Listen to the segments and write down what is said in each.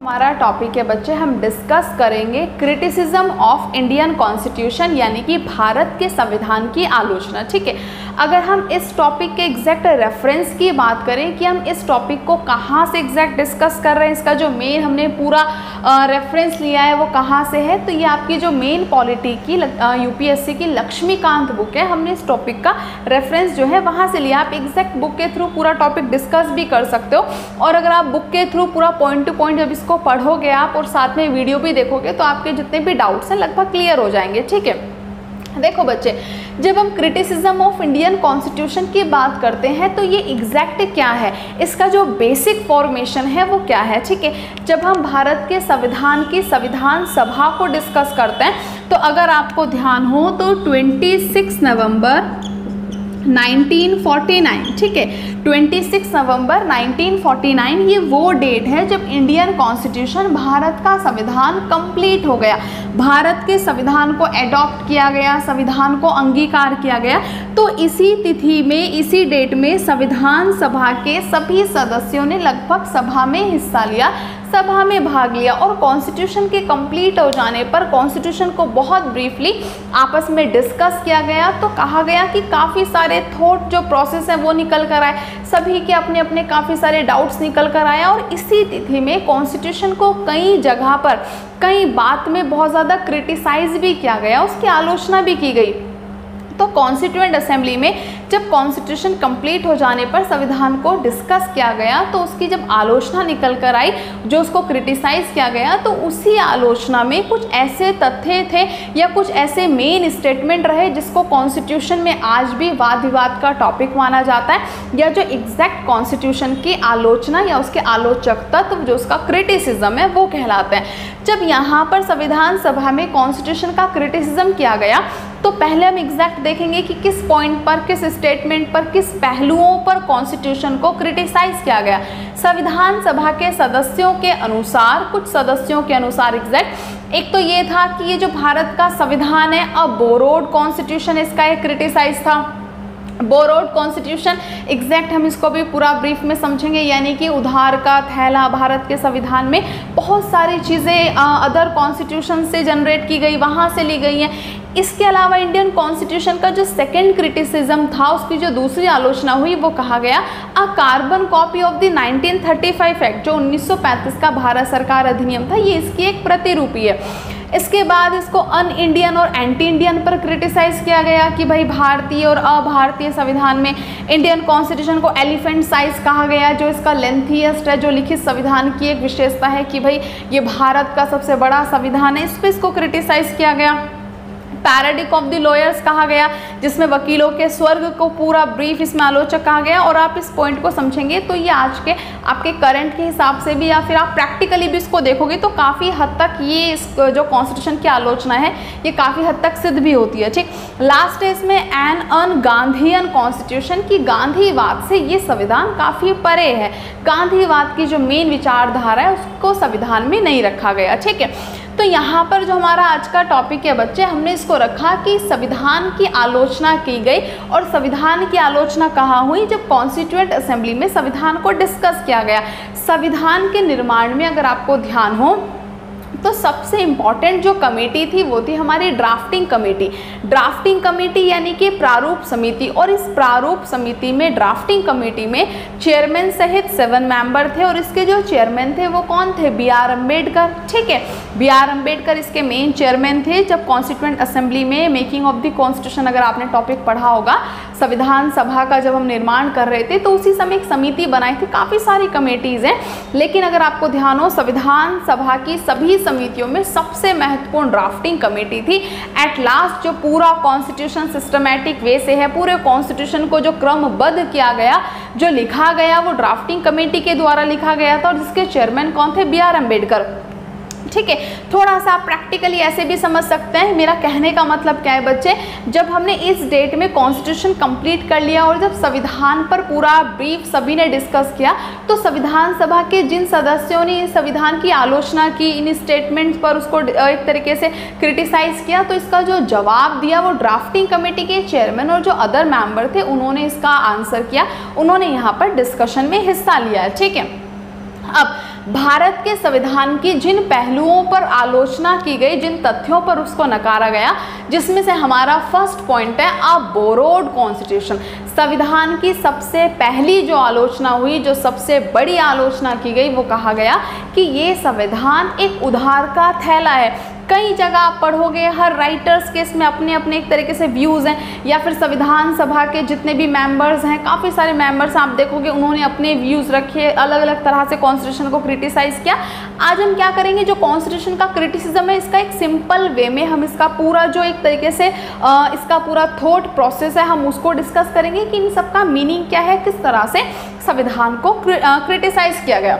हमारा टॉपिक है बच्चे, हम डिस्कस करेंगे क्रिटिसिज्म ऑफ इंडियन कॉन्स्टिट्यूशन यानी कि भारत के संविधान की आलोचना। ठीक है, अगर हम इस टॉपिक के एग्जैक्ट रेफरेंस की बात करें कि हम इस टॉपिक को कहाँ से एग्जैक्ट डिस्कस कर रहे हैं, इसका जो मेन हमने पूरा रेफरेंस लिया है वो कहाँ से है, तो ये आपकी जो मेन पॉलिटी की यूपीएससी की लक्ष्मीकांत बुक है, हमने इस टॉपिक का रेफरेंस जो है वहाँ से लिया। आप एग्जैक्ट बुक के थ्रू पूरा टॉपिक डिस्कस भी कर सकते हो, और अगर आप बुक के थ्रू पूरा पॉइंट टू पॉइंट जब इसको पढ़ोगे आप और साथ में वीडियो भी देखोगे तो आपके जितने भी डाउट्स हैं लगभग क्लियर हो जाएंगे। ठीक है, देखो बच्चे, जब हम क्रिटिसिज्म ऑफ इंडियन कॉन्स्टिट्यूशन की बात करते हैं तो ये एग्जैक्ट क्या है, इसका जो बेसिक फॉर्मेशन है वो क्या है। ठीक है, जब हम भारत के संविधान की संविधान सभा को डिस्कस करते हैं तो अगर आपको ध्यान हो तो 26 नवंबर 1949, ठीक है, 26 नवंबर 1949 ये वो डेट है जब इंडियन कॉन्स्टिट्यूशन, भारत का संविधान कंप्लीट हो गया, भारत के संविधान को एडॉप्ट किया गया, संविधान को अंगीकार किया गया। तो इसी तिथि में, इसी डेट में संविधान सभा के सभी सदस्यों ने लगभग सभा में हिस्सा लिया, सभा में भाग लिया, और कॉन्स्टिट्यूशन के कंप्लीट हो जाने पर कॉन्स्टिट्यूशन को बहुत ब्रीफली आपस में डिस्कस किया गया। तो कहा गया कि काफ़ी सारे थॉट जो प्रोसेस है वो निकल कर आए, सभी के अपने अपने काफ़ी सारे डाउट्स निकल कर आया, और इसी तिथि में कॉन्स्टिट्यूशन को कई जगह पर कई बात में बहुत ज़्यादा क्रिटिसाइज भी किया गया, उसकी आलोचना भी की गई। तो कॉन्स्टिट्यूएंट असेंबली में जब कॉन्स्टिट्यूशन कंप्लीट हो जाने पर संविधान को डिस्कस किया गया तो उसकी जब आलोचना निकल कर आई, जो उसको क्रिटिसाइज किया गया, तो उसी आलोचना में कुछ ऐसे तथ्य थे या कुछ ऐसे मेन स्टेटमेंट रहे जिसको कॉन्स्टिट्यूशन में आज भी वाद विवाद का टॉपिक माना जाता है, या जो एग्जैक्ट कॉन्स्टिट्यूशन की आलोचना या उसके आलोचक तत्व जो उसका क्रिटिसिज्म है वो कहलाते हैं। जब यहाँ पर संविधान सभा में कॉन्स्टिट्यूशन का क्रिटिसिज्म किया गया तो पहले हम एग्जैक्ट देखेंगे कि किस पॉइंट पर, किस स्टेटमेंट पर, किस पहलुओं पर कॉन्स्टिट्यूशन को क्रिटिसाइज किया गया। संविधान सभा के सदस्यों के अनुसार, कुछ सदस्यों के अनुसार एग्जैक्ट, एक तो ये था कि ये जो भारत का संविधान है अब बोरोड कॉन्स्टिट्यूशन, इसका एक क्रिटिसाइज था। बोरोड कॉन्स्टिट्यूशन एग्जैक्ट हम इसको भी पूरा ब्रीफ में समझेंगे, यानी कि उधार का थैला, भारत के संविधान में बहुत सारी चीज़ें अदर कॉन्स्टिट्यूशन से जनरेट की गई, वहाँ से ली गई हैं। इसके अलावा इंडियन कॉन्स्टिट्यूशन का जो सेकेंड क्रिटिसिज्म था, उसकी जो दूसरी आलोचना हुई, वो कहा गया अ carbon copy of the 1935 act, जो 1935 का भारत सरकार अधिनियम था, ये इसकी एक प्रतिरूपी है। इसके बाद इसको अन इंडियन और एंटी इंडियन पर क्रिटिसाइज किया गया कि भाई भारतीय और अभारतीय संविधान में इंडियन कॉन्स्टिट्यूशन को एलिफेंट साइज कहा गया, जो इसका लेंथीएस्ट है, जो लिखित संविधान की एक विशेषता है कि भाई ये भारत का सबसे बड़ा संविधान है, इस पर इसको क्रिटिसाइज किया गया। पैराडिक ऑफ द लॉयर्स कहा गया, जिसमें वकीलों के स्वर्ग को पूरा ब्रीफ इसमें आलोचक कहा गया। और आप इस पॉइंट को समझेंगे तो ये आज के आपके करंट के हिसाब से भी, या फिर आप प्रैक्टिकली भी इसको देखोगे तो काफ़ी हद तक ये जो कॉन्स्टिट्यूशन की आलोचना है ये काफ़ी हद तक सिद्ध भी होती है। ठीक, लास्ट है इसमें एन अन गांधीयन कॉन्स्टिट्यूशन की, गांधीवाद से ये संविधान काफ़ी परे है, गांधीवाद की जो मेन विचारधारा है उसको संविधान में नहीं रखा गया। ठीक है, तो यहाँ पर जो हमारा आज का टॉपिक है बच्चे, हमने इसको रखा कि संविधान की आलोचना की गई, और संविधान की आलोचना कहाँ हुई, जब कॉन्स्टिट्यूएंट असेंबली में संविधान को डिस्कस किया गया। संविधान के निर्माण में अगर आपको ध्यान हो तो सबसे इम्पॉर्टेंट जो कमेटी थी वो थी हमारी ड्राफ्टिंग कमेटी। ड्राफ्टिंग कमेटी यानी कि प्रारूप समिति, और इस प्रारूप समिति में, ड्राफ्टिंग कमेटी में चेयरमैन सहित 7 मेंबर थे, और इसके जो चेयरमैन थे वो कौन थे, B.R. अम्बेडकर। ठीक है, B.R. अम्बेडकर इसके मेन चेयरमैन थे। जब कॉन्स्टिट्यूएंट असेंबली में मेकिंग ऑफ द कॉन्स्टिट्यूशन, अगर आपने टॉपिक पढ़ा होगा, संविधान सभा का जब हम निर्माण कर रहे थे तो उसी समय एक समिति बनाई थी, काफ़ी सारी कमेटीज़ हैं, लेकिन अगर आपको ध्यान हो संविधान सभा की सभी समितियों में सबसे महत्वपूर्ण ड्राफ्टिंग कमेटी थी। एट लास्ट जो पूरा कॉन्स्टिट्यूशन सिस्टमैटिक वे से है, पूरे कॉन्स्टिट्यूशन को जो क्रमबद्ध किया गया, जो लिखा गया, वो ड्राफ्टिंग कमेटी के द्वारा लिखा गया था, और जिसके चेयरमैन कौन थे, B.R. अम्बेडकर। ठीक है, थोड़ा सा प्रैक्टिकली ऐसे भी समझ सकते हैं। मेरा कहने का मतलब क्या है बच्चे, जब हमने इस डेट में कॉन्स्टिट्यूशन कंप्लीट कर लिया और जब संविधान पर पूरा ब्रीफ सभी ने डिस्कस किया, तो संविधान सभा के जिन सदस्यों ने इस संविधान की आलोचना की, इन स्टेटमेंट्स पर उसको एक तरीके से क्रिटिसाइज किया, तो इसका जो जवाब दिया वो ड्राफ्टिंग कमेटी के चेयरमैन और जो अदर मेंबर थे उन्होंने इसका आंसर किया, उन्होंने यहाँ पर डिस्कशन में हिस्सा लिया है। ठीक है, अब भारत के संविधान की जिन पहलुओं पर आलोचना की गई, जिन तथ्यों पर उसको नकारा गया, जिसमें से हमारा फर्स्ट पॉइंट है अ बोरोड कॉन्स्टिट्यूशन। संविधान की सबसे पहली जो आलोचना हुई, जो सबसे बड़ी आलोचना की गई, वो कहा गया कि ये संविधान एक उधार का थैला है। कई जगह आप पढ़ोगे, हर राइटर्स के इसमें अपने अपने एक तरीके से व्यूज़ हैं, या फिर संविधान सभा के जितने भी मेंबर्स हैं, काफ़ी सारे मेंबर्स आप देखोगे उन्होंने अपने व्यूज़ रखे, अलग अलग तरह से कॉन्स्टिट्यूशन को क्रिटिसाइज़ किया। आज हम क्या करेंगे, जो कॉन्स्टिट्यूशन का क्रिटिसिज्म है, इसका एक सिंपल वे में हम इसका पूरा जो एक तरीके से इसका पूरा थॉट प्रोसेस है, हम उसको डिस्कस करेंगे कि इन सब का मीनिंग क्या है, किस तरह से संविधान को क्रिटिसाइज़ किया गया।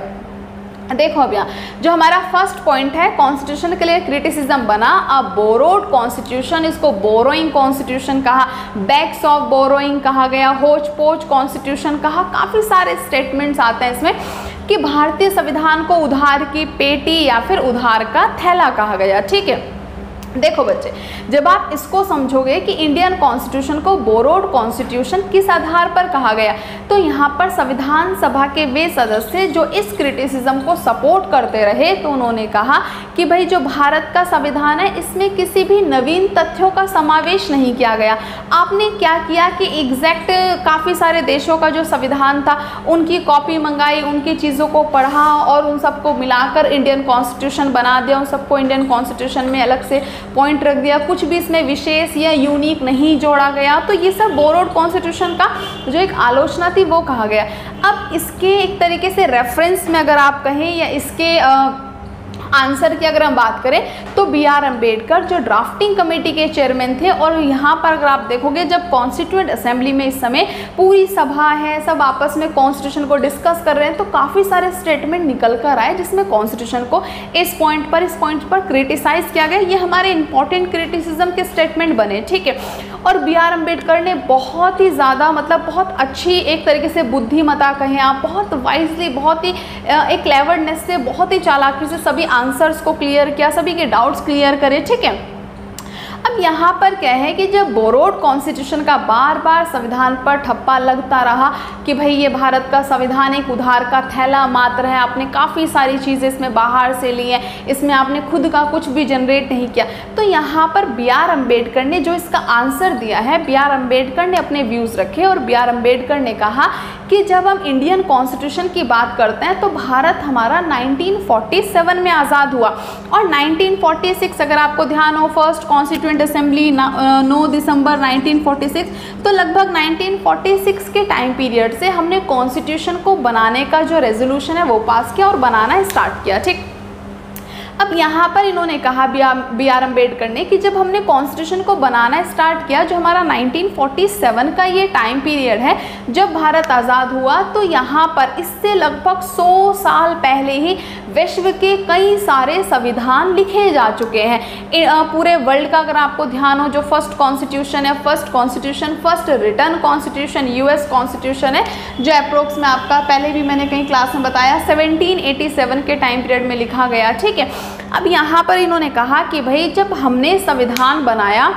देखो अब यहाँ जो हमारा फर्स्ट पॉइंट है, कॉन्स्टिट्यूशन के लिए क्रिटिसिज्म बना अ बोरोड कॉन्स्टिट्यूशन, इसको बोरोइंग कॉन्स्टिट्यूशन कहा, बैक्स ऑफ बोरोइंग कहा गया, होच पोच कॉन्स्टिट्यूशन कहा। काफ़ी सारे स्टेटमेंट्स आते हैं इसमें कि भारतीय संविधान को उधार की पेटी या फिर उधार का थैला कहा गया। ठीक है, देखो बच्चे, जब आप इसको समझोगे कि इंडियन कॉन्स्टिट्यूशन को बोरोड कॉन्स्टिट्यूशन किस आधार पर कहा गया, तो यहाँ पर संविधान सभा के वे सदस्य जो इस क्रिटिसिज्म को सपोर्ट करते रहे, तो उन्होंने कहा कि भाई जो भारत का संविधान है इसमें किसी भी नवीन तथ्यों का समावेश नहीं किया गया। आपने क्या किया कि एग्जैक्ट काफ़ी सारे देशों का जो संविधान था उनकी कॉपी मंगाई, उनकी चीज़ों को पढ़ा और उन सबको मिलाकर इंडियन कॉन्स्टिट्यूशन बना दिया, उन सबको इंडियन कॉन्स्टिट्यूशन में अलग से पॉइंट रख दिया, कुछ भी इसमें विशेष या यूनिक नहीं जोड़ा गया। तो ये सब बोरोड कॉन्स्टिट्यूशन का जो एक आलोचना थी वो कहा गया। अब इसके एक तरीके से रेफरेंस में अगर आप कहें या इसके आंसर की अगर हम बात करें तो B.R. अम्बेडकर जो ड्राफ्टिंग कमेटी के चेयरमैन थे, और यहाँ पर अगर आप देखोगे जब कॉन्स्टिट्यूएंट असेंबली में इस समय पूरी सभा है, सब आपस में कॉन्स्टिट्यूशन को डिस्कस कर रहे हैं, तो काफ़ी सारे स्टेटमेंट निकल कर आए जिसमें कॉन्स्टिट्यूशन को इस पॉइंट पर क्रिटिसाइज़ किया गया। ये हमारे इंपॉर्टेंट क्रिटिसिज्म के स्टेटमेंट बने। ठीक है, और B.R. अम्बेडकर ने बहुत ही ज़्यादा बहुत अच्छी एक तरीके से बुद्धिमता कहें आप, बहुत वाइजली, बहुत ही एक क्लेवरनेस से, बहुत ही चालाकी से सभी आंसर्स को क्लियर किया, सभी के डाउट्स क्लियर करे। ठीक है, अब यहाँ पर क्या है कि जब बोरोड कॉन्स्टिट्यूशन का बार बार संविधान पर ठप्पा लगता रहा कि भाई ये भारत का संविधान एक उधार का थैला मात्र है, आपने काफ़ी सारी चीज़ें इसमें बाहर से ली हैं, इसमें आपने खुद का कुछ भी जनरेट नहीं किया, तो यहाँ पर B.R. अम्बेडकर ने जो इसका आंसर दिया है, B.R. अम्बेडकर ने अपने व्यूज़ रखे और B.R. अम्बेडकर ने कहा कि जब हम इंडियन कॉन्स्टिट्यूशन की बात करते हैं तो भारत हमारा 1947 में आज़ाद हुआ, और 1946 अगर आपको ध्यान हो, फर्स्ट कॉन्स्टिट्यूएंट असेंबली 9 दिसंबर 1946, तो लगभग 1946 के टाइम पीरियड से हमने कॉन्स्टिट्यूशन को बनाने का जो रेजोल्यूशन है वो पास किया और बनाना स्टार्ट किया। ठीक, अब यहाँ पर इन्होंने कहा B.R. अम्बेडकर ने कि जब हमने कॉन्स्टिट्यूशन को बनाना स्टार्ट किया, जो हमारा 1947 का ये टाइम पीरियड है जब भारत आज़ाद हुआ, तो यहाँ पर इससे लगभग 100 साल पहले ही विश्व के कई सारे संविधान लिखे जा चुके हैं। पूरे वर्ल्ड का अगर आपको ध्यान हो, जो फर्स्ट कॉन्स्टिट्यूशन है, first return constitution US constitution है, जो अप्रोक्स में आपका पहले भी मैंने कहीं क्लास में बताया 1787 के टाइम पीरियड में लिखा गया। ठीक है, अब यहाँ पर इन्होंने कहा कि भाई जब हमने संविधान बनाया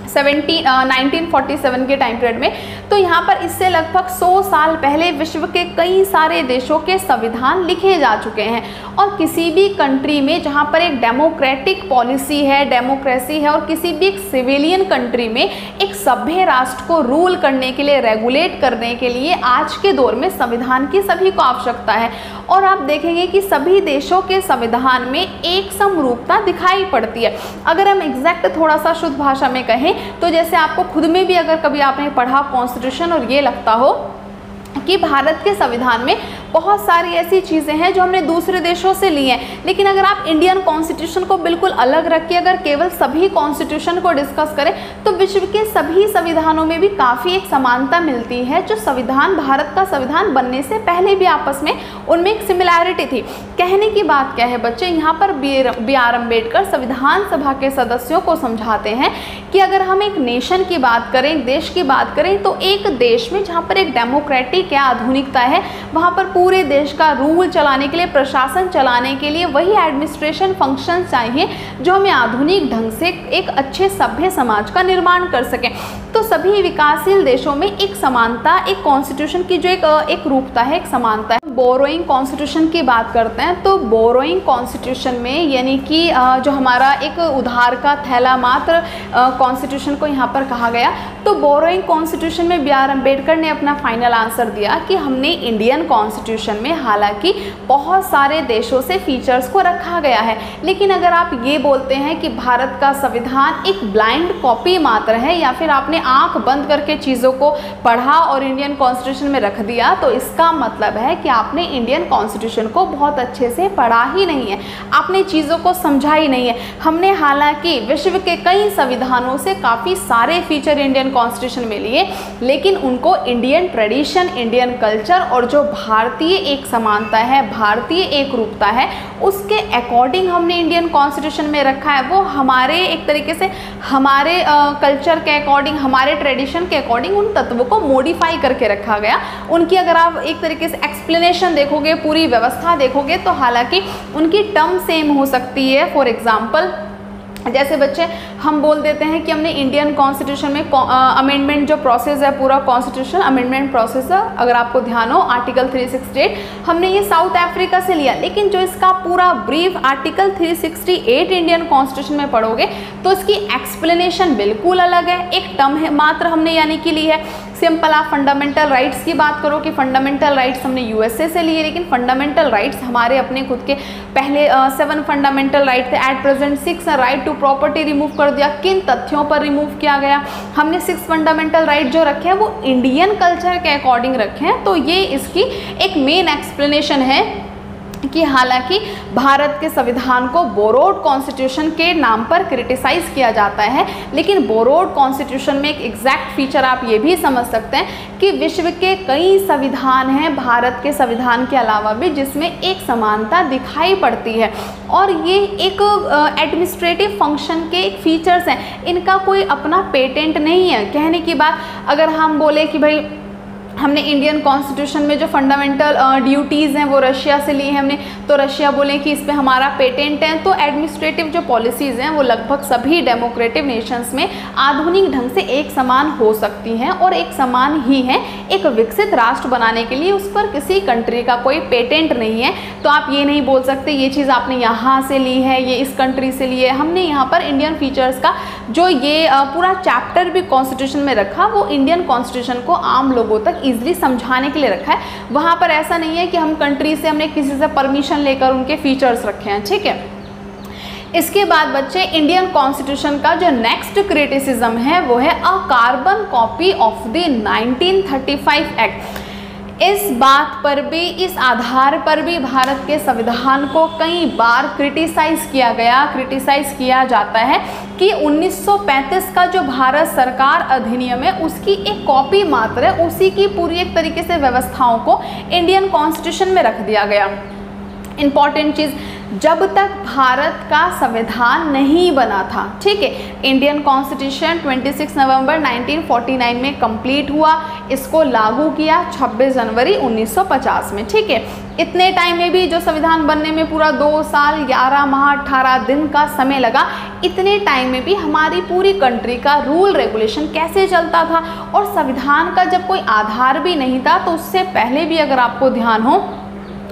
1947 के टाइम पीरियड में, तो यहाँ पर इससे लगभग 100 साल पहले विश्व के कई सारे देशों के संविधान लिखे जा चुके हैं, और किसी भी कंट्री में जहाँ पर एक डेमोक्रेटिक पॉलिसी है, डेमोक्रेसी है, और किसी भी एक सिविलियन कंट्री में एक सभ्य राष्ट्र को रूल करने के लिए, रेगुलेट करने के लिए आज के दौर में संविधान की सभी को आवश्यकता है। और आप देखेंगे कि सभी देशों के संविधान में एक समरूपता दिखाई पड़ती है। अगर हम एग्जैक्ट थोड़ा सा शुद्ध भाषा में कहें तो जैसे आपको खुद में भी अगर कभी आपने पढ़ा कॉन्स्टिट्यूशन और ये लगता हो कि भारत के संविधान में बहुत सारी ऐसी चीज़ें हैं जो हमने दूसरे देशों से ली हैं, लेकिन अगर आप इंडियन कॉन्स्टिट्यूशन को बिल्कुल अलग रख के अगर केवल सभी कॉन्स्टिट्यूशन को डिस्कस करें तो विश्व के सभी संविधानों में भी काफ़ी एक समानता मिलती है। जो संविधान भारत का संविधान बनने से पहले भी आपस में उनमें एक सिमिलैरिटी थी। कहने की बात क्या है बच्चे, यहाँ पर B.R. अम्बेडकर संविधान सभा के सदस्यों को समझाते हैं कि अगर हम एक नेशन की बात करें, एक देश की बात करें, तो एक देश में जहाँ पर एक डेमोक्रेटिक क्या आधुनिकता है, वहाँ पर पूरे देश का रूल चलाने के लिए, प्रशासन चलाने के लिए वही एडमिनिस्ट्रेशन फंक्शन चाहिए जो हमें आधुनिक ढंग से एक अच्छे सभ्य समाज का निर्माण कर सकें। तो सभी विकासशील देशों में एक समानता, एक कॉन्स्टिट्यूशन की जो एक रूपता है, एक समानता है। बोरोइंग कॉन्स्टिट्यूशन की बात करते हैं तो बोरोइंग कॉन्स्टिट्यूशन में यानी कि जो हमारा एक उधार का थैला मात्र कॉन्स्टिट्यूशन को यहाँ पर कहा गया। तो बोरोइंग कॉन्स्टिट्यूशन में बी आर अम्बेडकर ने अपना फाइनल आंसर दिया कि हमने इंडियन कॉन्स्टिट्यूशन में हालांकि बहुत सारे देशों से फीचर्स को रखा गया है, लेकिन अगर आप ये बोलते हैं कि भारत का संविधान एक ब्लाइंड कॉपी मात्र है या फिर आपने आंख बंद करके चीज़ों को पढ़ा और इंडियन कॉन्स्टिट्यूशन में रख दिया, तो इसका मतलब है कि आपने इंडियन कॉन्स्टिट्यूशन को बहुत अच्छे से पढ़ा ही नहीं है, आपने चीज़ों को समझा ही नहीं है। हमने हालांकि विश्व के कई संविधानों से काफ़ी सारे फीचर इंडियन कॉन्स्टिट्यूशन में लिए, लेकिन उनको इंडियन ट्रेडिशन, इंडियन कल्चर और जो भारतीय एक समानता है, भारतीय एक रूपता है, उसके अकॉर्डिंग हमने इंडियन कॉन्स्टिट्यूशन में रखा है। वो हमारे एक तरीके से हमारे कल्चर के अकॉर्डिंग, हमारे ट्रेडिशन के अकॉर्डिंग उन तत्वों को मॉडिफाई करके रखा गया। उनकी अगर आप एक तरीके से एक्सप्लेनेशन देखोगे, पूरी व्यवस्था देखोगे, तो हालांकि उनकी टर्म सेम हो सकती है। फॉर एग्जाम्पल जैसे बच्चे हम बोल देते हैं कि हमने इंडियन कॉन्स्टिट्यूशन में अमेंडमेंट जो प्रोसेस है, पूरा कॉन्स्टिट्यूशन अमेंडमेंट प्रोसेस है, अगर आपको ध्यान हो आर्टिकल 368 हमने ये साउथ अफ्रीका से लिया, लेकिन जो इसका पूरा ब्रीफ आर्टिकल 368 इंडियन कॉन्स्टिट्यूशन में पढ़ोगे तो इसकी एक्सप्लेनेशन बिल्कुल अलग है। एक टर्म है मात्र हमने यानी कि ली है। सिंपल आप फंडामेंटल राइट्स की बात करो कि फंडामेंटल राइट्स हमने यूएसए से लिए, लेकिन फंडामेंटल राइट्स हमारे अपने खुद के पहले 7 फंडामेंटल राइट थे, at present 6 right to property remove कर दिया। किन तथ्यों पर रिमूव किया गया? हमने 6 फंडामेंटल राइट जो रखे हैं वो इंडियन कल्चर के अकॉर्डिंग रखे हैं। तो ये इसकी एक मेन एक्सप्लेनेशन है कि हालांकि भारत के संविधान को बोरोड कॉन्स्टिट्यूशन के नाम पर क्रिटिसाइज किया जाता है, लेकिन बोरोड कॉन्स्टिट्यूशन में एक एग्जैक्ट फीचर आप ये भी समझ सकते हैं कि विश्व के कई संविधान हैं भारत के संविधान के अलावा भी जिसमें एक समानता दिखाई पड़ती है, और ये एक एडमिनिस्ट्रेटिव फंक्शन के एक फीचर्स हैं। इनका कोई अपना पेटेंट नहीं है। कहने की बात अगर हम बोले कि भाई हमने इंडियन कॉन्स्टिट्यूशन में जो फंडामेंटल ड्यूटीज़ हैं वो रशिया से ली हैं हमने, तो रशिया बोले कि इस पे हमारा पेटेंट है। तो एडमिनिस्ट्रेटिव जो पॉलिसीज़ हैं वो लगभग सभी डेमोक्रेटिक नेशंस में आधुनिक ढंग से एक समान हो सकती हैं और एक समान ही हैं। एक विकसित राष्ट्र बनाने के लिए उस पर किसी कंट्री का कोई पेटेंट नहीं है। तो आप ये नहीं बोल सकते ये चीज़ आपने यहाँ से ली है, ये इस कंट्री से ली है। हमने यहाँ पर इंडियन फीचर्स का जो ये पूरा चैप्टर भी कॉन्स्टिट्यूशन में रखा, वो इंडियन कॉन्स्टिट्यूशन को आम लोगों तक इजीली समझाने के लिए रखा है। वहाँ पर ऐसा नहीं है कि हम कंट्री से हमने किसी से परमिशन लेकर उनके फीचर्स रखे हैं, ठीक है। इसके बाद बच्चे इंडियन कॉन्स्टिट्यूशन का जो नेक्स्ट क्रिटिसिज्म है वो है अ carbon copy of the 1935 act. इस बात पर भी, इस आधार पर भी भारत के संविधान को कई बार क्रिटिसाइज किया जाता है कि 1935 का जो भारत सरकार अधिनियम है उसकी एक कॉपी मात्र है, उसी की पूरी एक तरीके से व्यवस्थाओं को इंडियन कॉन्स्टिट्यूशन में रख दिया गया। इंपॉर्टेंट चीज़, जब तक भारत का संविधान नहीं बना था, ठीक है, इंडियन कॉन्स्टिट्यूशन 26 नवंबर 1949 में कंप्लीट हुआ, इसको लागू किया 26 जनवरी 1950 में, ठीक है। इतने टाइम में भी जो संविधान बनने में पूरा 2 साल 11 माह 18 दिन का समय लगा, इतने टाइम में भी हमारी पूरी कंट्री का रूल रेगुलेशन कैसे चलता था, और संविधान का जब कोई आधार भी नहीं था, तो उससे पहले भी अगर आपको ध्यान हो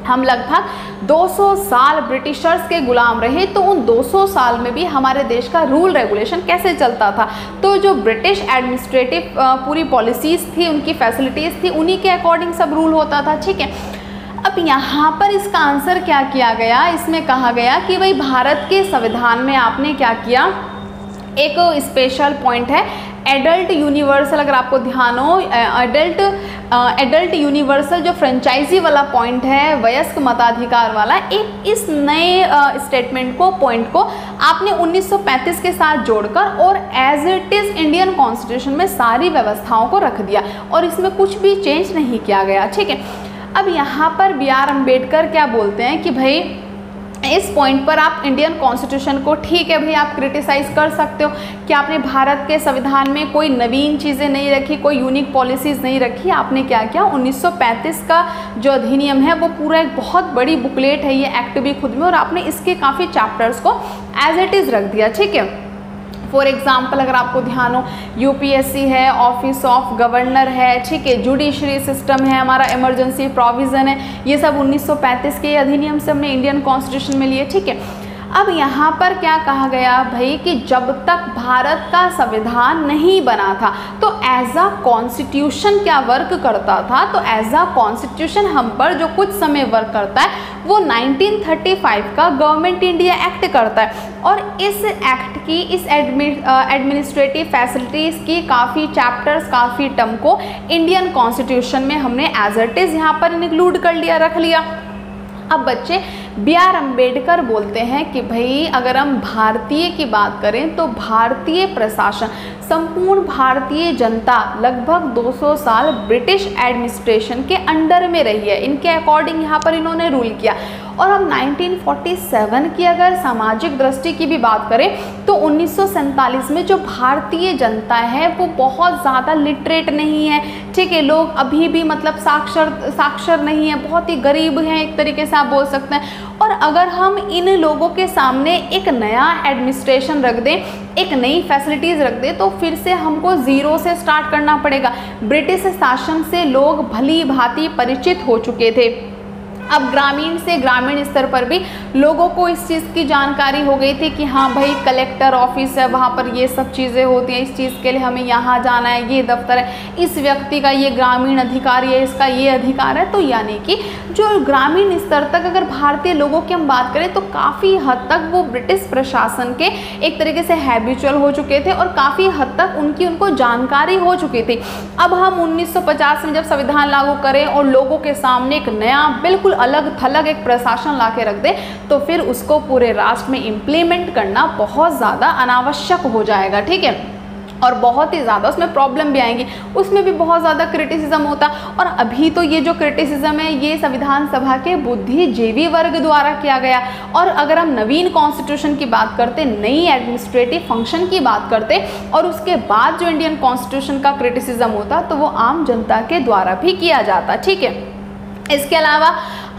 हम लगभग 200 साल ब्रिटिशर्स के गुलाम रहे, तो उन 200 साल में भी हमारे देश का रूल रेगुलेशन कैसे चलता था। तो जो ब्रिटिश एडमिनिस्ट्रेटिव पूरी पॉलिसीज़ थी, उनकी फैसिलिटीज़ थी, उन्हीं के अकॉर्डिंग सब रूल होता था, ठीक है। अब यहाँ पर इसका आंसर क्या किया गया, इसमें कहा गया कि भाई भारत के संविधान में आपने क्या किया, एक स्पेशल पॉइंट है एडल्ट यूनिवर्सल, अगर आपको ध्यान हो एडल्ट यूनिवर्सल जो फ्रेंचाइजी वाला पॉइंट है, वयस्क मताधिकार वाला, एक इस नए स्टेटमेंट को, पॉइंट को आपने 1935 के साथ जोड़कर और as it is Indian constitution में सारी व्यवस्थाओं को रख दिया और इसमें कुछ भी चेंज नहीं किया गया, ठीक है। अब यहाँ पर बी आर अम्बेडकर क्या बोलते हैं कि भाई इस पॉइंट पर आप इंडियन कॉन्स्टिट्यूशन को, ठीक है भाई, आप क्रिटिसाइज़ कर सकते हो कि आपने भारत के संविधान में कोई नवीन चीज़ें नहीं रखी, कोई यूनिक पॉलिसीज़ नहीं रखी। आपने क्या किया, 1935 का जो अधिनियम है वो पूरा एक बहुत बड़ी बुकलेट है ये एक्ट भी खुद में, और आपने इसके काफ़ी चैप्टर्स को एज इट इज़ रख दिया, ठीक है। फॉर एग्जाम्पल अगर आपको ध्यान हो, यूपीएससी है, ऑफिस ऑफ गवर्नर है, ठीक है, जुडिशरी सिस्टम है, हमारा इमरजेंसी प्रोविज़न है, ये सब 1935 के अधिनियम से हमने इंडियन कॉन्स्टिट्यूशन में लिए, ठीक है। अब यहाँ पर क्या कहा गया भाई कि जब तक भारत का संविधान नहीं बना था तो एज अ कॉन्स्टिट्यूशन क्या वर्क करता था, तो एज अ कॉन्स्टिट्यूशन हम पर जो कुछ समय वर्क करता है वो 1935 का गवर्नमेंट इंडिया एक्ट करता है। और इस एक्ट की, इस एडमिनिस्ट्रेटिव फैसिलिटीज़ की काफ़ी चैप्टर्स, काफ़ी टर्म को इंडियन कॉन्स्टिट्यूशन में हमने एज इट इज़ यहाँ पर इंक्लूड कर लिया, रख लिया। अब बच्चे B.R. अम्बेडकर बोलते हैं कि भाई अगर हम भारतीय की बात करें तो भारतीय प्रशासन, संपूर्ण भारतीय जनता लगभग 200 साल ब्रिटिश एडमिनिस्ट्रेशन के अंडर में रही है, इनके अकॉर्डिंग यहाँ पर इन्होंने रूल किया। और हम 1947 की अगर सामाजिक दृष्टि की भी बात करें तो 1947 में जो भारतीय जनता है वो बहुत ज़्यादा लिटरेट नहीं है, ठीक है, लोग अभी भी मतलब साक्षर नहीं है, बहुत ही गरीब हैं एक तरीके से आप बोल सकते हैं। और अगर हम इन लोगों के सामने एक नया एडमिनिस्ट्रेशन रख दें, एक नई फैसिलिटीज़ रख दें, तो फिर से हमको ज़ीरो से स्टार्ट करना पड़ेगा। ब्रिटिश शासन से लोग भली भांति परिचित हो चुके थे। अब ग्रामीण से ग्रामीण स्तर पर भी लोगों को इस चीज़ की जानकारी हो गई थी कि हाँ भाई कलेक्टर ऑफिस है, वहाँ पर ये सब चीज़ें होती हैं, इस चीज़ के लिए हमें यहाँ जाना है, ये दफ्तर है, इस व्यक्ति का ये ग्रामीण अधिकार, ये इसका ये अधिकार है। तो यानी कि जो ग्रामीण स्तर तक अगर भारतीय लोगों की हम बात करें तो काफ़ी हद तक वो ब्रिटिश प्रशासन के एक तरीके से हैबिचुअल हो चुके थे और काफ़ी हद तक उनको जानकारी हो चुकी थी। अब हम 1950 में जब संविधान लागू करें और लोगों के सामने एक नया बिल्कुल अलग थलग एक प्रशासन ला के रख दे तो फिर उसको पूरे राष्ट्र में इम्प्लीमेंट करना बहुत ज़्यादा अनावश्यक हो जाएगा, ठीक है, और बहुत ही ज़्यादा उसमें प्रॉब्लम भी आएंगी, उसमें भी बहुत ज़्यादा क्रिटिसिज्म होता। और अभी तो ये जो क्रिटिसिज्म है ये संविधान सभा के बुद्धिजीवी वर्ग द्वारा किया गया। और अगर हम नवीन कॉन्स्टिट्यूशन की बात करते, नई एडमिनिस्ट्रेटिव फंक्शन की बात करते और उसके बाद जो इंडियन कॉन्स्टिट्यूशन का क्रिटिसिज्म होता तो वो आम जनता के द्वारा भी किया जाता, ठीक है। इसके अलावा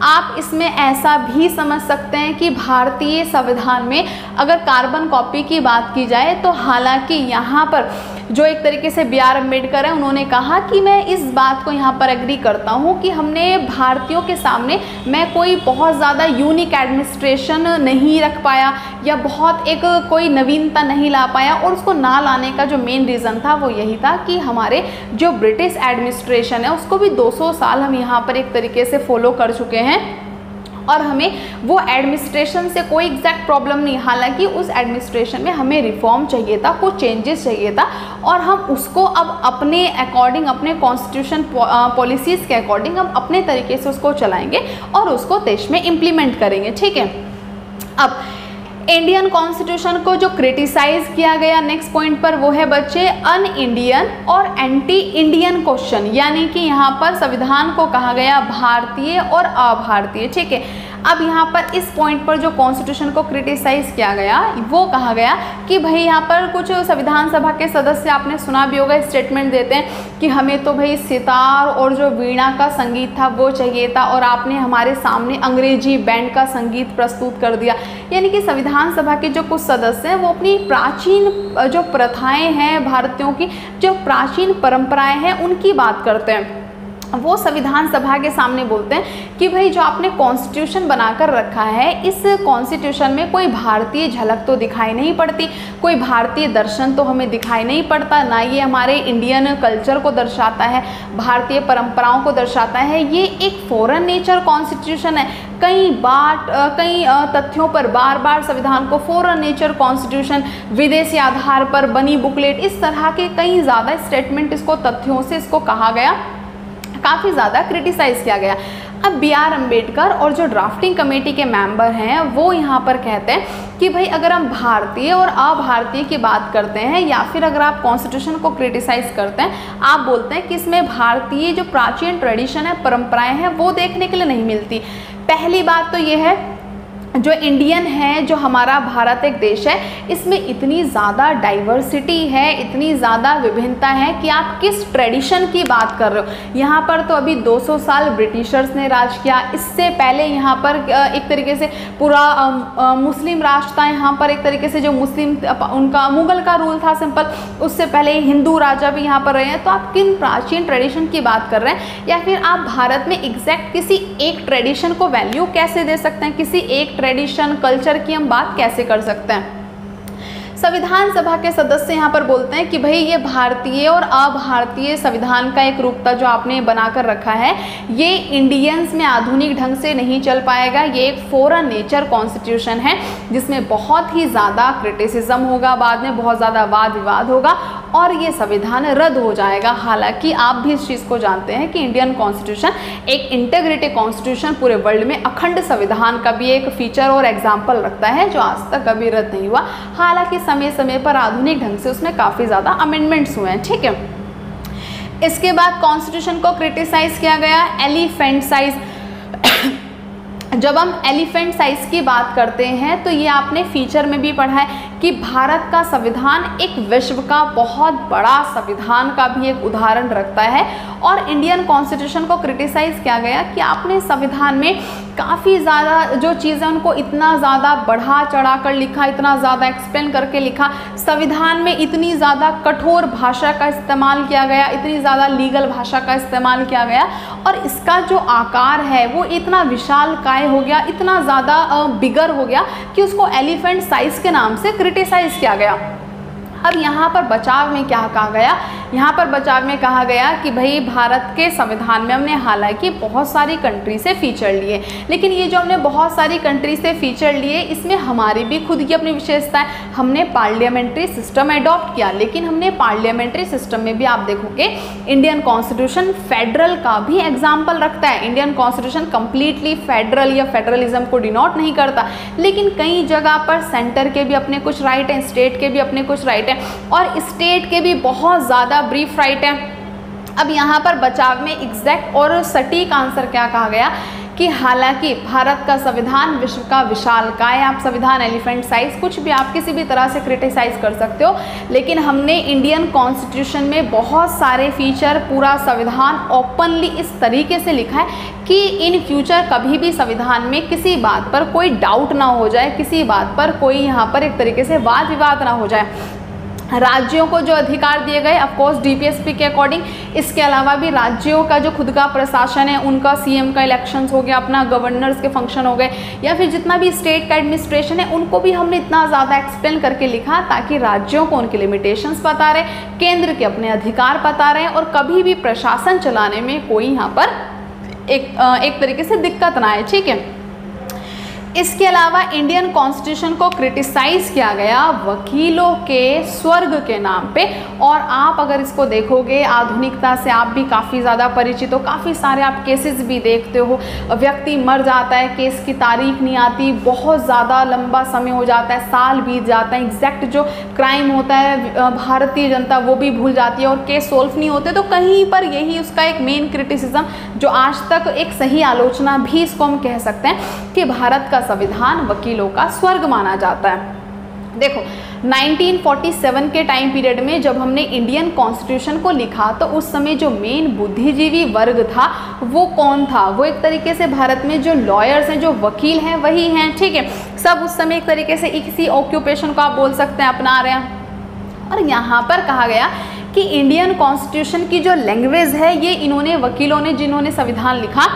आप इसमें ऐसा भी समझ सकते हैं कि भारतीय संविधान में अगर कार्बन कॉपी की बात की जाए तो हालांकि यहाँ पर जो एक तरीके से B.R. अम्बेडकर है उन्होंने कहा कि मैं इस बात को यहाँ पर एग्री करता हूँ कि हमने भारतीयों के सामने मैं कोई बहुत ज़्यादा यूनिक एडमिनिस्ट्रेशन नहीं रख पाया या बहुत एक कोई नवीनता नहीं ला पाया, और उसको ना लाने का जो मेन रीज़न था वो यही था कि हमारे जो ब्रिटिश एडमिनिस्ट्रेशन है उसको भी 200 साल हम यहाँ पर एक तरीके से फॉलो कर चुके हैं और हमें वो एडमिनिस्ट्रेशन से कोई एग्जैक्ट प्रॉब्लम नहीं। हालांकि उस एडमिनिस्ट्रेशन में हमें रिफॉर्म चाहिए था, कुछ चेंजेस चाहिए था, और हम उसको अब अपने अकॉर्डिंग, अपने कॉन्स्टिट्यूशन पॉलिसीज़ के अकॉर्डिंग हम अपने तरीके से उसको चलाएंगे और उसको देश में इम्प्लीमेंट करेंगे, ठीक है। अब इंडियन कॉन्स्टिट्यूशन को जो क्रिटिसाइज किया गया नेक्स्ट पॉइंट पर वो है बच्चे अन इंडियन और एंटी इंडियन क्वेश्चन, यानी कि यहाँ पर संविधान को कहा गया भारतीय और अभारतीय, ठीक है। अब यहाँ पर इस पॉइंट पर जो कॉन्स्टिट्यूशन को क्रिटिसाइज किया गया वो कहा गया कि भाई यहाँ पर कुछ संविधान सभा के सदस्य, आपने सुना भी होगा, स्टेटमेंट देते हैं कि हमें तो भाई सितार और जो वीणा का संगीत था वो चाहिए था और आपने हमारे सामने अंग्रेजी बैंड का संगीत प्रस्तुत कर दिया। यानी कि संविधान सभा के जो कुछ सदस्य हैं वो अपनी प्राचीन जो प्रथाएं हैं, भारतीयों की जो प्राचीन परंपराएं हैं उनकी बात करते हैं। वो संविधान सभा के सामने बोलते हैं कि भाई जो आपने कॉन्स्टिट्यूशन बनाकर रखा है इस कॉन्स्टिट्यूशन में कोई भारतीय झलक तो दिखाई नहीं पड़ती, कोई भारतीय दर्शन तो हमें दिखाई नहीं पड़ता, ना ये हमारे इंडियन कल्चर को दर्शाता है, भारतीय परंपराओं को दर्शाता है। ये एक फॉरेन नेचर कॉन्स्टिट्यूशन है। कई तथ्यों पर बार बार संविधान को फॉरेन नेचर कॉन्स्टिट्यूशन, विदेशी आधार पर बनी बुकलेट, इस तरह के कई ज़्यादा स्टेटमेंट इसको तथ्यों से इसको कहा गया, काफ़ी ज़्यादा क्रिटिसाइज़ किया गया। अब B.R. अम्बेडकर और जो ड्राफ्टिंग कमेटी के मेंबर हैं वो यहाँ पर कहते हैं कि भाई अगर हम भारतीय और अभारतीय की बात करते हैं या फिर अगर आप कॉन्स्टिट्यूशन को क्रिटिसाइज़ करते हैं, आप बोलते हैं कि इसमें भारतीय जो प्राचीन ट्रेडिशन है, परंपराएं हैं वो देखने के लिए नहीं मिलती। पहली बात तो ये है जो इंडियन है, जो हमारा भारत एक देश है, इसमें इतनी ज़्यादा डाइवर्सिटी है, इतनी ज़्यादा विभिन्नता है कि आप किस ट्रेडिशन की बात कर रहे हो। यहाँ पर तो अभी 200 साल ब्रिटिशर्स ने राज किया, इससे पहले यहाँ पर एक तरीके से पूरा मुस्लिम राष्ट्र था। यहाँ पर एक तरीके से जो मुस्लिम उनका मुगल का रूल था सिंपल, उससे पहले हिंदू राजा भी यहाँ पर रहे हैं। तो आप किन प्राचीन ट्रेडिशन की बात कर रहे हैं, या फिर आप भारत में एग्जैक्ट किसी एक ट्रेडिशन को वैल्यू कैसे दे सकते हैं, किसी एक ट्रेडिशन कल्चर की हम बात कैसे कर सकते हैं। संविधान सभा के सदस्य यहाँ पर बोलते हैं कि भाई ये भारतीय और अभारतीय संविधान का एक रूप था जो आपने बनाकर रखा है, ये इंडियंस में आधुनिक ढंग से नहीं चल पाएगा। ये एक फॉरेन नेचर कॉन्स्टिट्यूशन है जिसमें बहुत ही ज़्यादा क्रिटिसिज्म होगा, बाद में बहुत ज़्यादा वाद विवाद होगा और ये संविधान रद्द हो जाएगा। हालांकि आप भी इस चीज़ को जानते हैं कि इंडियन कॉन्स्टिट्यूशन एक इंटीग्रेटेड कॉन्स्टिट्यूशन पूरे वर्ल्ड में अखंड संविधान का भी एक फीचर और एग्जाम्पल रखता है जो आज तक कभी रद्द नहीं हुआ। हालांकि समय समय पर आधुनिक ढंग से उसमें काफ़ी ज़्यादा अमेंडमेंट्स हुए हैं, ठीक है। इसके बाद कॉन्स्टिट्यूशन को क्रिटिसाइज किया गया एलिफेंट साइज। जब हम एलिफेंट साइज की बात करते हैं तो ये आपने फीचर में भी पढ़ा है कि भारत का संविधान एक विश्व का बहुत बड़ा संविधान का भी एक उदाहरण रखता है। और इंडियन कॉन्स्टिट्यूशन को क्रिटिसाइज किया गया कि आपने संविधान में काफ़ी ज़्यादा जो चीज़ें उनको इतना ज़्यादा बढ़ा चढ़ा कर लिखा, इतना ज़्यादा एक्सप्लेन करके लिखा, संविधान में इतनी ज़्यादा कठोर भाषा का इस्तेमाल किया गया, इतनी ज़्यादा लीगल भाषा का इस्तेमाल किया गया और इसका जो आकार है वो इतना विशालकाय हो गया, इतना ज़्यादा बिगर हो गया कि उसको एलिफेंट साइज के नाम से क्रिटिसाइज किया गया। अब यहाँ पर बचाव में क्या कहा गया, यहाँ पर बचाव में कहा गया कि भाई भारत के संविधान में हमने हालांकि बहुत सारी कंट्री से फीचर लिए, लेकिन ये जो हमने बहुत सारी कंट्री से फीचर लिए इसमें हमारी भी खुद की अपनी विशेषता है। हमने पार्लियामेंट्री सिस्टम एडॉप्ट किया, लेकिन हमने पार्लियामेंट्री सिस्टम में भी आप देखोगे इंडियन कॉन्स्टिट्यूशन फेडरल का भी एग्जाम्पल रखता है। इंडियन कॉन्स्टिट्यूशन कंप्लीटली फेडरल या फेडरलिज्म को डिनोट नहीं करता, लेकिन कई जगह पर सेंटर के भी अपने कुछ राइट हैं, स्टेट के भी अपने कुछ राइट हैं और स्टेट के भी बहुत ज़्यादा ब्रीफ राइट है। अब यहाँ पर बचाव में एग्जैक्ट और सटीक आंसर क्या कहा गया कि हालांकि भारत का संविधान विश्व का विशालकाय आप संविधान, एलिफेंट साइज, कुछ भी आप किसी भी तरह से क्रिटिसाइज कर सकते हो, लेकिन हमने इंडियन कॉन्स्टिट्यूशन में बहुत सारे फीचर, पूरा संविधान ओपनली इस तरीके से लिखा है कि इन फ्यूचर कभी भी संविधान में किसी बात पर कोई डाउट ना हो जाए, किसी बात पर कोई यहाँ पर एक तरीके से वाद विवाद ना हो जाए। राज्यों को जो अधिकार दिए गए ऑफकोर्स डीपीएसपी के अकॉर्डिंग, इसके अलावा भी राज्यों का जो खुद का प्रशासन है, उनका सीएम का इलेक्शंस हो गया, अपना गवर्नर्स के फंक्शन हो गए, या फिर जितना भी स्टेट का एडमिनिस्ट्रेशन है उनको भी हमने इतना ज़्यादा एक्सप्लेन करके लिखा ताकि राज्यों को उनके लिमिटेशंस पता रहे, केंद्र के अपने अधिकार पता रहे और कभी भी प्रशासन चलाने में कोई यहाँ पर एक तरीके से दिक्कत ना आए, ठीक है। इसके अलावा इंडियन कॉन्स्टिट्यूशन को क्रिटिसाइज किया गया वकीलों के स्वर्ग के नाम पे। और आप अगर इसको देखोगे आधुनिकता से आप भी काफ़ी ज़्यादा परिचित हो, काफ़ी सारे आप केसेस भी देखते हो, व्यक्ति मर जाता है, केस की तारीख नहीं आती, बहुत ज़्यादा लंबा समय हो जाता है, साल बीत जाता है, एग्जैक्ट जो क्राइम होता है भारतीय जनता वो भी भूल जाती है और केस सोल्व नहीं होते। तो कहीं पर यही उसका एक मेन क्रिटिसिज्म जो आज तक एक सही आलोचना भी इसको हम कह सकते हैं कि भारत का संविधान वकीलों का स्वर्ग माना जाता है। देखो 1947 के टाइम पीरियड में जब हमने इंडियन कॉन्स्टिट्यूशन को लिखा तो उस समय जो मेन बुद्धिजीवी वर्ग था वो कौन था, वो एक तरीके से भारत में जो लॉयर्स हैं, जो वकील हैं वही हैं, ठीक है। सब उस समय एक तरीके से इसी ऑक्यूपेशन को आप बोल सकते हैं अपना रहे हैं। और यहाँ पर कहा गया कि इंडियन कॉन्स्टिट्यूशन की जो लैंग्वेज है ये इन्होंने वकीलों ने जिन्होंने संविधान लिखा,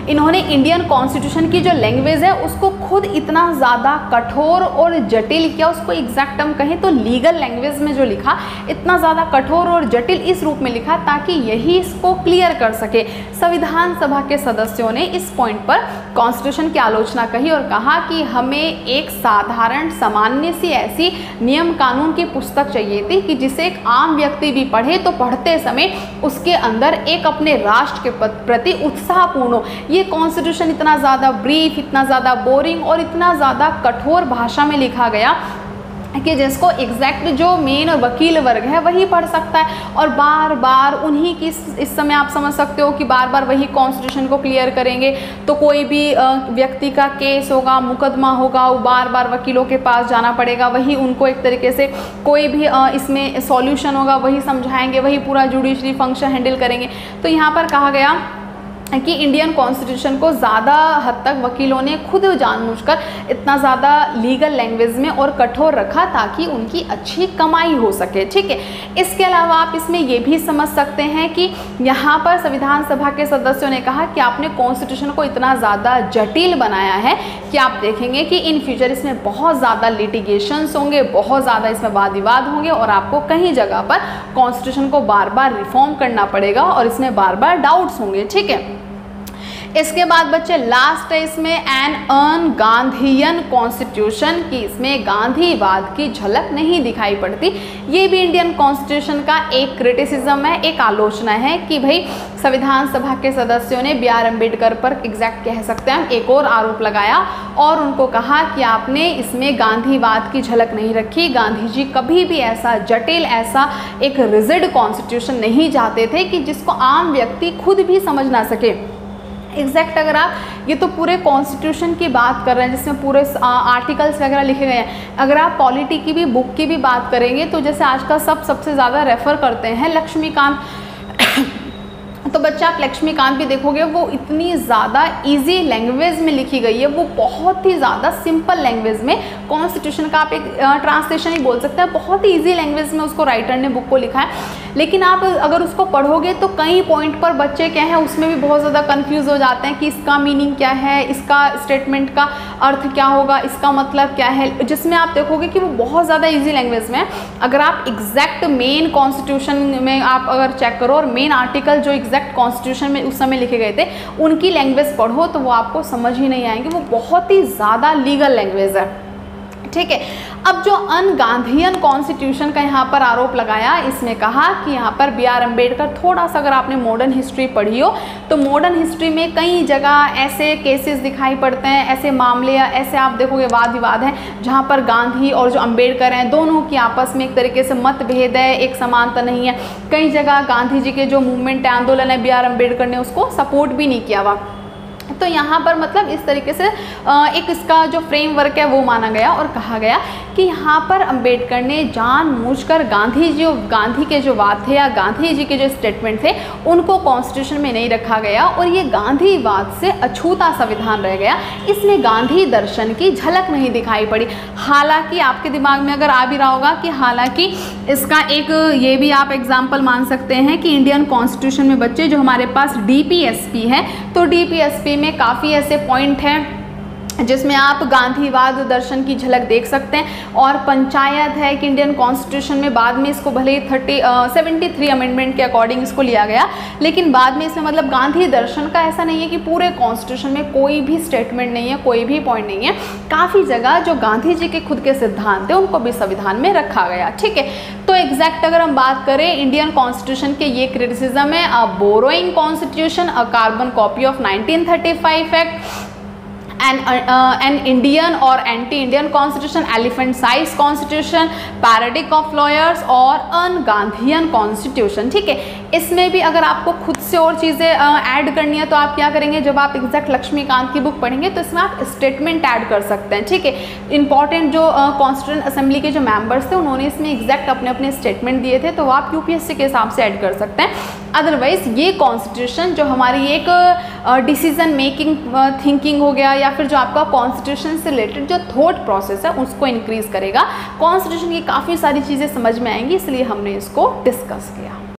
इन्होंने इंडियन कॉन्स्टिट्यूशन की जो लैंग्वेज है उसको खुद इतना ज़्यादा कठोर और जटिल किया, उसको एग्जैक्ट हम कहें तो लीगल लैंग्वेज में जो लिखा इतना ज़्यादा कठोर और जटिल इस रूप में लिखा ताकि यही इसको क्लियर कर सके। संविधान सभा के सदस्यों ने इस पॉइंट पर कॉन्स्टिट्यूशन की आलोचना कही और कहा कि हमें एक साधारण सामान्य सी ऐसी नियम कानून की पुस्तक चाहिए थी कि जिसे एक आम व्यक्ति भी पढ़े तो पढ़ते समय उसके अंदर एक अपने राष्ट्र के प्रति उत्साहपूर्ण हो। ये कॉन्स्टिट्यूशन इतना ज़्यादा ब्रीफ, इतना ज़्यादा बोरिंग और इतना ज़्यादा कठोर भाषा में लिखा गया कि जिसको एग्जैक्ट जो मेन वकील वर्ग है वही पढ़ सकता है, और बार बार उन्हीं की इस समय आप समझ सकते हो कि बार बार वही कॉन्स्टिट्यूशन को क्लियर करेंगे। तो कोई भी व्यक्ति का केस होगा, मुकदमा होगा, वो बार बार वकीलों के पास जाना पड़ेगा, वही उनको एक तरीके से कोई भी इसमें सॉल्यूशन होगा वही समझाएंगे, वही पूरा जुडिशरी फंक्शन हैंडल करेंगे। तो यहाँ पर कहा गया कि इंडियन कॉन्स्टिट्यूशन को ज़्यादा हद तक वकीलों ने खुद जानबूझकर इतना ज़्यादा लीगल लैंग्वेज में और कठोर रखा ताकि उनकी अच्छी कमाई हो सके, ठीक है। इसके अलावा आप इसमें ये भी समझ सकते हैं कि यहाँ पर संविधान सभा के सदस्यों ने कहा कि आपने कॉन्स्टिट्यूशन को इतना ज़्यादा जटिल बनाया है कि आप देखेंगे कि इन फ्यूचर इसमें बहुत ज़्यादा लिटिगेशंस होंगे, बहुत ज़्यादा इसमें वाद विवाद होंगे, और आपको कहीं जगह पर कॉन्स्टिट्यूशन को बार बार रिफॉर्म करना पड़ेगा और इसमें बार बार डाउट्स होंगे, ठीक है। इसके बाद बच्चे लास्ट है इसमें एन अन गांधीयन कॉन्स्टिट्यूशन की, इसमें गांधीवाद की झलक नहीं दिखाई पड़ती। ये भी इंडियन कॉन्स्टिट्यूशन का एक क्रिटिसिज्म है, एक आलोचना है कि भाई संविधान सभा के सदस्यों ने बी आर अम्बेडकर पर एग्जैक्ट कह सकते हैं एक और आरोप लगाया और उनको कहा कि आपने इसमें गांधीवाद की झलक नहीं रखी। गांधी जी कभी भी ऐसा जटिल, ऐसा एक रिजिड कॉन्स्टिट्यूशन नहीं चाहते थे कि जिसको आम व्यक्ति खुद भी समझ ना सके। एग्जैक्ट अगर आप ये तो पूरे कॉन्स्टिट्यूशन की बात कर रहे हैं जिसमें पूरे आर्टिकल्स वगैरह लिखे गए हैं, अगर आप पॉलिटी की भी बुक की भी बात करेंगे तो जैसे आज का सबसे ज़्यादा रेफ़र करते हैं लक्ष्मीकांत तो बच्चा आप लक्ष्मीकांत भी देखोगे वो इतनी ज़्यादा इजी लैंग्वेज में लिखी गई है, वो बहुत ही ज़्यादा सिंपल लैंग्वेज में कॉन्स्टिट्यूशन का आप एक ट्रांसलेशन ही बोल सकते हैं, बहुत ही इजी लैंग्वेज में उसको राइटर ने बुक को लिखा है। लेकिन आप अगर उसको पढ़ोगे तो कई पॉइंट पर बच्चे क्या है उसमें भी बहुत ज़्यादा कंफ्यूज हो जाते हैं कि इसका मीनिंग क्या है, इसका स्टेटमेंट का अर्थ क्या होगा, इसका मतलब क्या है, जिसमें आप देखोगे कि वो बहुत ज़्यादा ईजी लैंग्वेज में है। अगर आप एग्जैक्ट मेन कॉन्स्टिट्यूशन में आप अगर चेक करो और मेन आर्टिकल जो एग्जैक्ट कॉन्स्टिट्यूशन में उस समय लिखे गए थे उनकी लैंग्वेज पढ़ो तो वो आपको समझ ही नहीं आएंगे, वो बहुत ही ज़्यादा लीगल लैंग्वेज है, ठीक है। अब जो अन गांधीयन कॉन्स्टिट्यूशन का यहाँ पर आरोप लगाया, इसमें कहा कि यहाँ पर बी आर अम्बेडकर, थोड़ा सा अगर आपने मॉडर्न हिस्ट्री पढ़ी हो तो मॉडर्न हिस्ट्री में कई जगह ऐसे केसेस दिखाई पड़ते हैं, ऐसे मामले या ऐसे आप देखोगे वाद विवाद हैं जहाँ पर गांधी और जो अम्बेडकर हैं दोनों की आपस में एक तरीके से मतभेद है, एक समानता नहीं है। कई जगह गांधी जी के जो मूवमेंट है, आंदोलन है, बी आर अम्बेडकर ने उसको सपोर्ट भी नहीं किया हुआ। तो यहाँ पर मतलब इस तरीके से एक इसका जो फ्रेमवर्क है वो माना गया और कहा गया कि यहाँ पर अंबेडकर ने जानबूझकर गांधी के जो वाद थे या गांधी जी के जो स्टेटमेंट थे उनको कॉन्स्टिट्यूशन में नहीं रखा गया और ये गांधीवाद से अछूता संविधान रह गया। इसमें गांधी दर्शन की झलक नहीं दिखाई पड़ी। हालांकि आपके दिमाग में अगर आ भी रहा होगा कि हालांकि इसका एक ये भी आप एग्जाम्पल मान सकते हैं कि इंडियन कॉन्स्टिट्यूशन में बच्चे जो हमारे पास DPSP है तो DPSP में काफ़ी ऐसे पॉइंट हैं जिसमें आप गांधीवाद दर्शन की झलक देख सकते हैं। और पंचायत है कि इंडियन कॉन्स्टिट्यूशन में बाद में इसको भले ही 73 अमेंडमेंट के अकॉर्डिंग इसको लिया गया, लेकिन बाद में इसमें मतलब गांधी दर्शन का ऐसा नहीं है कि पूरे कॉन्स्टिट्यूशन में कोई भी स्टेटमेंट नहीं है, कोई भी पॉइंट नहीं है। काफ़ी जगह जो गांधी जी के खुद के सिद्धांत थे उनको भी संविधान में रखा गया, ठीक है। तो एग्जैक्ट अगर हम बात करें इंडियन कॉन्स्टिट्यूशन के ये क्रिटिसिज्म है, a borrowing constitution, a carbon copy of 1935 act, an Indian or anti-Indian constitution, elephant size constitution, parodic of lawyers और अन-गांधीयन constitution, ठीक है। इसमें भी अगर आपको खुद से और चीज़ें ऐड करनी है तो आप क्या करेंगे, जब आप एग्जैक्ट लक्ष्मीकांत की बुक पढ़ेंगे तो इसमें आप स्टेटमेंट ऐड कर सकते हैं, ठीक है। इंपॉर्टेंट जो कॉन्स्टिट्यूएंट असेंबली के जो मेंबर्स थे उन्होंने इसमें एग्जैक्ट अपने अपने स्टेटमेंट दिए थे तो आप UPSC के हिसाब से ऐड कर सकते हैं। अदरवाइज ये कॉन्स्टिट्यूशन जो हमारी एक डिसीजन मेकिंग थिंकिंग हो गया या फिर जो आपका कॉन्स्टिट्यूशन से रिलेटेड जो थॉट प्रोसेस है उसको इंक्रीज करेगा। कॉन्स्टिट्यूशन की काफ़ी सारी चीज़ें समझ में आएंगी, इसलिए हमने इसको डिस्कस किया।